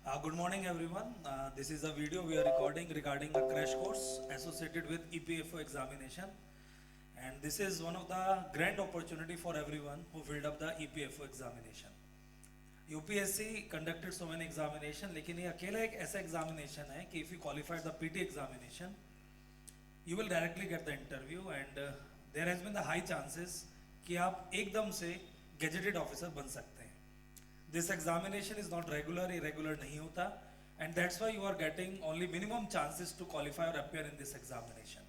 Good morning, everyone. This is a video we are recording regarding a crash course associated with EPFO examination. And this is one of the grand opportunity for everyone who filled up the EPFO examination. UPSC conducted so many examination, लेकिन ये अकेला एक ऐसा examination है कि if you qualified the PT examination, you will directly get the interview and there has been the high chances कि आप एकदम से gazetted officer बन सकते हैं. This examination is not regular, irregular नहीं होता, and that's why you are getting only minimum chances to qualify or appear in this examination.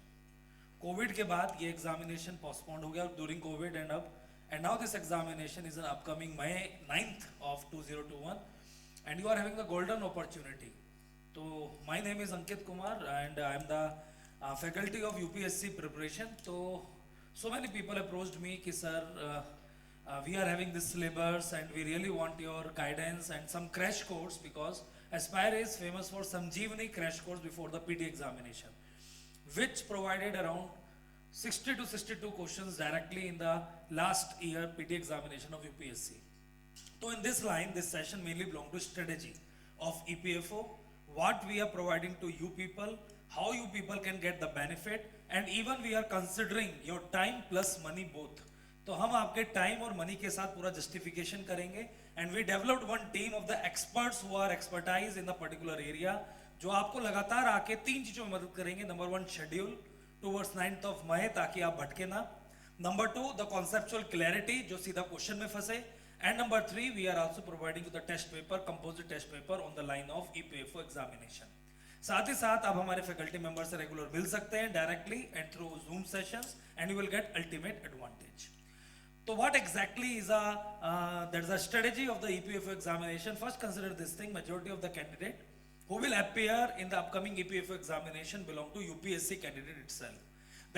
Covid के बाद ये एग्जामिनेशन पोस्टपोन्ड हो गया during Covid and now this examination is upcoming May 9th of 2021 and you are having a golden opportunity. तो my name is Ankit Kumar and I am the faculty of UPSC preparation. तो so many people approached me कि sir we are having this syllabus and we really want your guidance and some crash course because Aspire is famous for Sanjeevani crash course before the PT examination, which provided around 60 to 62 questions directly in the last year PT examination of UPSC. So in this line, this session mainly belong to strategy of EPFO, what we are providing to you people, how you people can get the benefit, and even we are considering your time plus money both. तो हम आपके time और money के साथ पूरा justification करेंगे and we developed one team of the experts who are expertise in the particular area जो आपको लगातार आके 3 चीजों में मदद करेंगे. Number 1 schedule towards 9th of May ताकि आप भटके ना. नंबर 2 द कॉन्सेप्चुअल क्लैरिटी जो सीधा क्वेश्चन में फंसे. And number 3 we are also providing the test paper composite test paper on the line of EPFO examination. साथ ही साथ आप हमारे फैकल्टी मेंबर से रेगुलर मिल सकते हैं directly and through Zoom sessions and you will get ultimate advantage. So what exactly is there's a strategy of the EPFO examination. First consider this thing, majority of the candidate who will appear in the upcoming EPFO examination belong to UPSC candidate itself.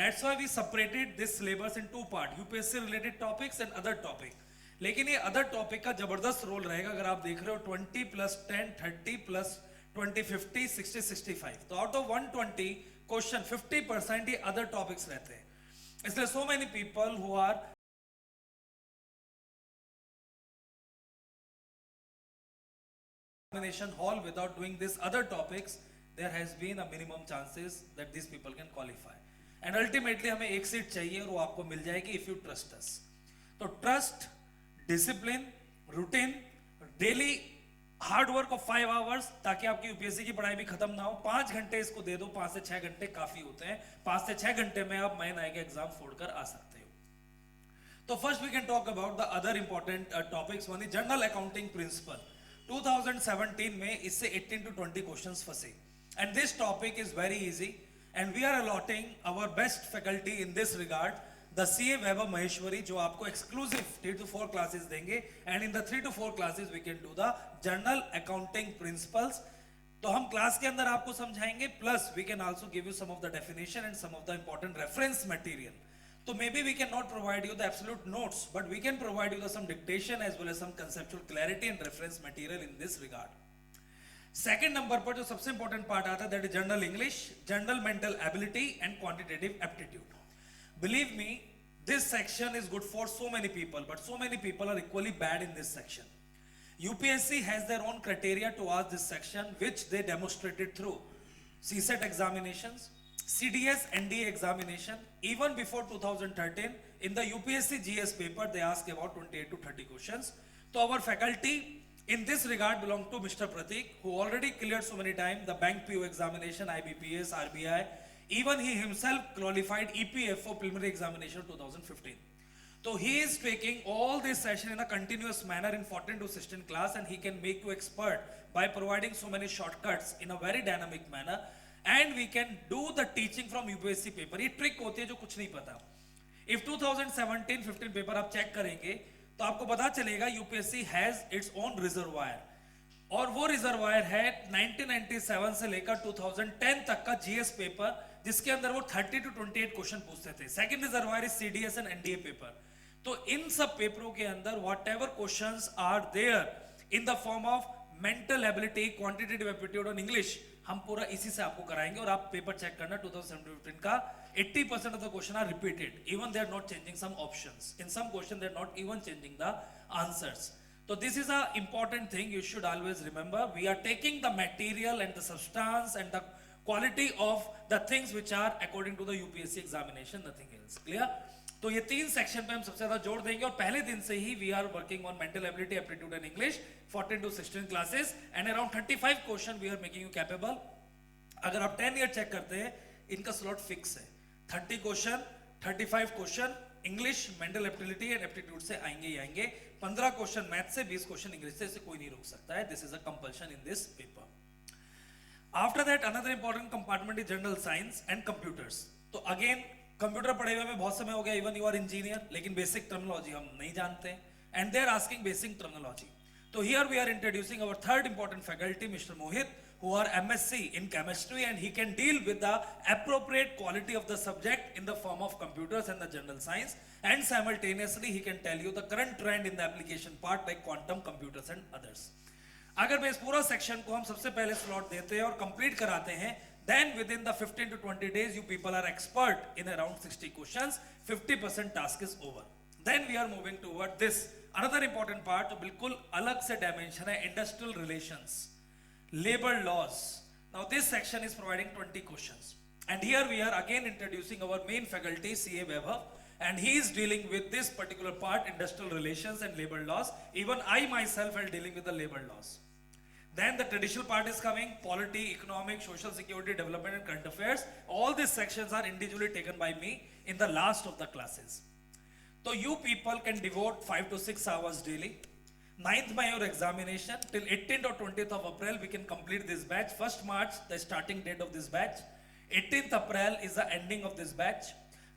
That's why we separated this syllabus in 2 parts, UPSC related topics and other topic. लेकिन ये other topic का जबरदस्त role रहेगा अगर आप देख रहे हो 20 plus 10, 30 plus 20, 50, 60, 65. तो out of 120 question 50% ये other topics रहते हैं. इसलिए so many people who are examination hall without doing these other topics, there has been a minimum chances that these people can qualify. And ultimately हमें एक seat चाहिए और वो आपको मिल जाएगी if you trust us. तो trust, discipline, routine, daily hard work of 5 hours ताकि आपकी यूपीएससी की पढ़ाई भी खत्म ना हो. 5 घंटे इसको दे दो, 5 से 6 घंटे काफी होते हैं. 5 से 6 घंटे में आप महीने के एग्जाम फोड़कर आ सकते हो. तो first we can talk about the other important topics. One is general accounting principle. 2017 में इससे 18 to 20 क्वेश्चंस फंसे and this topic is very easy and we are allotting our best faculty in this regard the CA Vaibhav Maheshwari जो आपको exclusive 3 to 4 classes देंगे and in the 3 to 4 classes we can do the general accounting principles. तो हम class के अंदर आपको समझाएंगे plus we can also give you some of the definition and some of the important reference material. So maybe we cannot provide you the absolute notes, but we can provide you some dictation as well as some conceptual clarity and reference material in this regard. Second number पर जो सबसे important part आता है that is general English, general mental ability and quantitative aptitude. Believe me, this section is good for so many people, but so many people are equally bad in this section. UPSC has their own criteria to ask this section, which they demonstrated through CSET examinations, CDS NDA examination. Even before 2013 in the UPSC GS paper they ask about 28 to 30 questions. So our faculty in this regard belong to Mr. Pratik who already cleared so many times the bank PO examination, IBPS, RBI. Even he himself qualified EPFO preliminary examination 2015. So he is taking all this session in a continuous manner in 14 to 16 class and he can make you expert by providing so many shortcuts in a very dynamic manner. And we can do the teaching from UPSC paper. ये trick होती है जो कुछ नहीं पता. If 2017-15 paper आप check करेंगे तो आपको पता चलेगा UPSC has its own reservoir और वो रिजर्वायर है 1997 से लेकर 2010 तक का GS पेपर जिसके अंदर वो 30 to 28 क्वेश्चन पूछते थे. Second reservoir is CDS and NDA paper. तो इन सब पेपरों के अंदर whatever questions are there in the form of mental ability, quantitative aptitude और English हम पूरा इसी से आपको कराएंगे और आप पेपर चेक करना 2017-15 का 80% of the question are repeated. Even they are not changing some options. In some question they are not even changing the answers. So this is a important thing you should always remember. We are taking the material and the substance and the quality of the things which are according to the UPSC examination, nothing else. Clear? तो ये 3 section पे हम सबसे ज्यादा जोर देंगे और पहले दिन से ही we are working on mental ability, aptitude and English 14 to 16 classes and around 35 question we are making you capable. अगर आप 10 ईयर चेक करते हैं, इनका स्लॉट फिक्स है. 30 question, 35 question English, mental ability and aptitude से आएंगे ही आएंगे. 15 क्वेश्चन मैथ से, 20 क्वेश्चन इंग्लिश से, इसे कोई नहीं रोक सकता है. This is a compulsion in this paper. After that another important compartment is general science and computers. तो अगेन कंप्यूटर पढ़े हुए में बहुत समय हो गया, इवन यू आर इंजीनियर, लेकिन बेसिक टर्मिनोलॉजी हम नहीं जानते and they are asking basic terminology. तो here we are introducing our third important faculty mister Mohit, who are MSc in chemistry, and he can deal with the appropriate quality of the subject in the form of computers and the general science, and simultaneously he can tell you the current trend in the application part like quantum computers and others. अगर मैं इस पूरा section को हम सबसे पहले slot देते हैं और कंप्लीट कराते हैं, then within the 15 to 20 days you people are expert in around 60 questions. 50% task is over. Then we are moving toward this another important part. तो बिल्कुल अलग से dimension है, industrial relations, labor laws. Now this section is providing 20 questions, and here we are again introducing our main faculty CA Vaibhav, and he is dealing with this particular part, industrial relations and labor laws. Even I myself am dealing with the labor laws. Then the traditional part is coming, polity, economic, social security, development and current affairs. All these sections are individually taken by me in the last of the classes. So you people can devote 5 to 6 hours daily. 9th May your examination, till 18th or 20th of April we can complete this batch. 1st March the starting date of this batch. 18th April is the ending of this batch.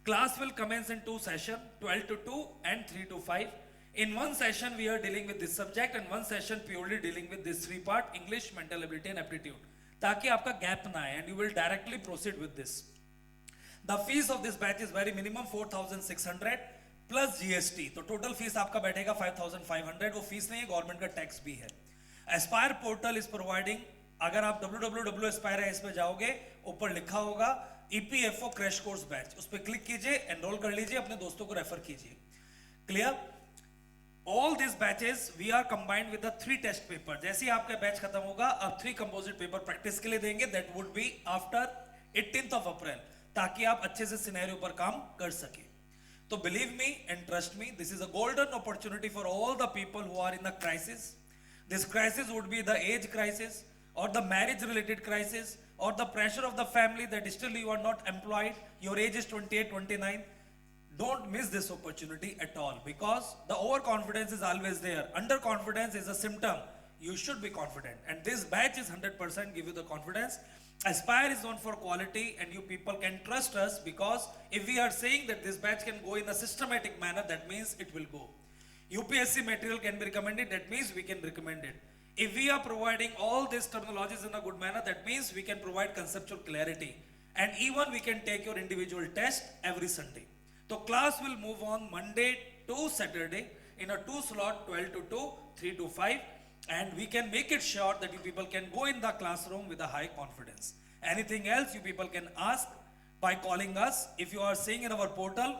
Class will commence in 2 sessions, 12 to 2 and 3 to 5. In one session we are dealing with this subject and one session purely dealing with this 3 part, English, mental ability and aptitude. ताकि आपका gap ना आए and you will directly proceed with this. The fees of this batch is very minimum 4,600 plus GST, तो total fees आपका बैठेगा 5,500. वो fees नहीं है, गवर्नमेंट का टैक्स भी है. एस्पायर पोर्टल इज प्रोवाइडिंग, अगर आप www.aspire पे जाओगे, ऊपर लिखा होगा EPFO क्रैश कोर्स बैच, उस पर क्लिक कीजिए, एनरोल कर लीजिए, अपने दोस्तों को रेफर कीजिए. Clear? All this batches we are combined with the 3 test paper. जैसे ही आपका बैच खत्म होगा, अब 3 कंपोजिट पेपर प्रैक्टिस के लिए देंगे. That would be after 18th of April, ताकि आप अच्छे से सिनेरियो पर काम कर सके. So believe me and trust me, this is a golden opportunity for all the people who are in the crisis. This crisis would be the age crisis or the marriage related crisis or the pressure of the family that still you are not employed, your age is 28, 29. Don't miss this opportunity at all, because the overconfidence is always there. Underconfidence is a symptom. You should be confident, and this batch is 100% give you the confidence. Aspire is known for quality and you people can trust us, because if we are saying that this batch can go in a systematic manner, that means it will go. UPSC material can be recommended, that means we can recommend it. If we are providing all these terminologies in a good manner, that means we can provide conceptual clarity, and even we can take your individual test every Sunday. So class will move on Monday to Saturday in a 2 slot, 12 to 2, 3 to 5. And we can make it sure that you people can go in the classroom with a high confidence. Anything else you people can ask by calling us. If you are seeing in our portal,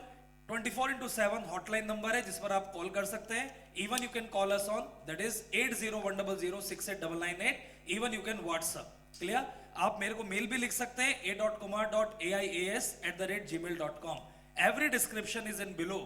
24/7 hotline number है जिस पर आप call कर सकते हैं. Even you can call us on, that is 8010068998. Even you can WhatsApp. Clear? आप मेरे को मेल भी लिख सकते हैं a.kumar.aias@gmail.com. Every description is in below.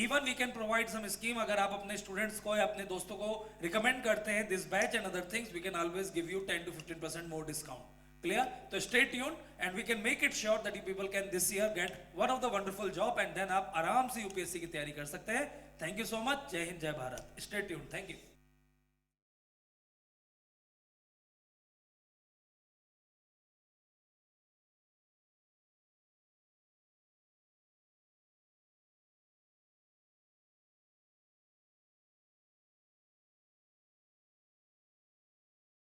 Even we can provide some scheme. अगर आप अपने स्टूडेंट्स को या अपने दोस्तों को रिकमेंड करते हैं this batch and other things, we can always give you 10 to 15% more discount. Clear? So stay tuned and we can make it sure that you people can this year get one of the wonderful job, and then आप आराम से UPSC की तैयारी कर सकते हैं. Thank you so much. जय हिंद, जय Bharat. Stay tuned. Thank you.